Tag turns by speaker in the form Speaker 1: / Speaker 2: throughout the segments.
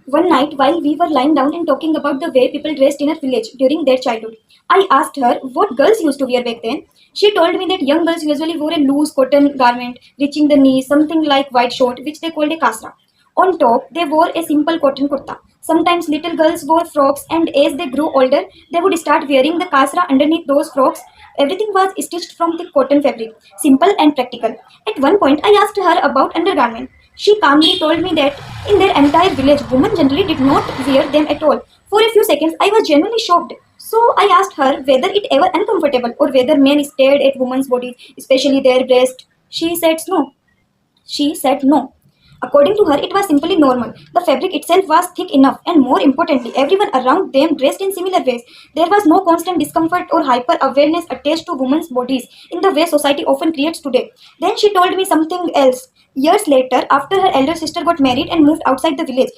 Speaker 1: One night, while we were lying down and talking about the way people dressed in our village during their childhood, I asked her what girls used to wear back then. She told me that young girls usually wore a loose cotton garment reaching the knee, something like white short, which they called a kasra. On top, they wore a simple cotton kurta. Sometimes little girls wore frocks, and as they grew older, they would start wearing the kasra underneath those frocks. Everything was stitched from thick cotton fabric, simple and practical. At one point, I asked her about undergarment. She calmly told me that in their entire village, women generally did not wear them at all. For a few seconds, I was genuinely shocked. So I asked her whether it ever uncomfortable or whether men stared at women's bodies, especially their breast. She said no. According to her, it was simply normal. The fabric itself was thick enough, and more importantly, everyone around them dressed in similar ways. There was no constant discomfort or hyper awareness attached to women's bodies in the way society often creates today. Then she told me something else. Years later, after her elder sister got married and moved outside the village,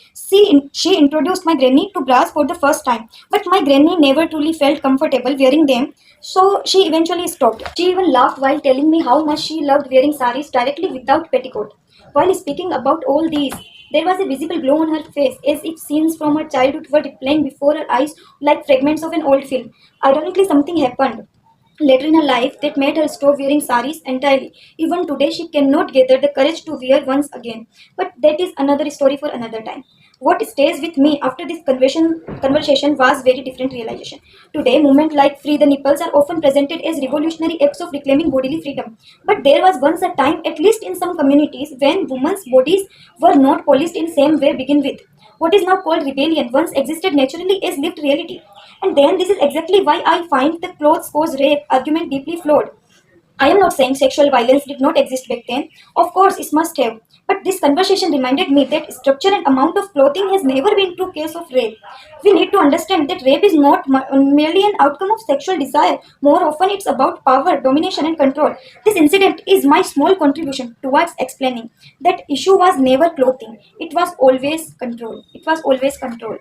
Speaker 1: she introduced my granny to bras for the first time. But my granny never truly felt comfortable wearing them, so she eventually stopped. She even laughed while telling me how much she loved wearing saris directly without petticoat. While speaking about all these, there was a visible glow on her face, as if scenes from her childhood were replaying before her eyes like fragments of an old film. Ironically, something happened later in her life that made her stop wearing saris entirely. Even today, she cannot gather the courage to wear once again. But that is another story for another time. What stays with me after this conversation was very different realization. Today, movements like Free the Nipples are often presented as revolutionary acts of reclaiming bodily freedom. But there was once a time, at least in some communities, when women's bodies were not policed in same way begin with. What is now called rebellion once existed naturally as lived reality. And then this is exactly why I find the clothes cause rape argument deeply flawed. I am not saying sexual violence did not exist back then. Of course, it must have. But this conversation reminded me that structure and amount of clothing has never been true case of rape. We need to understand that rape is not merely an outcome of sexual desire. More often, it's about power, domination, and control. This incident is my small contribution towards explaining that issue was never clothing. It was always control. It was always control.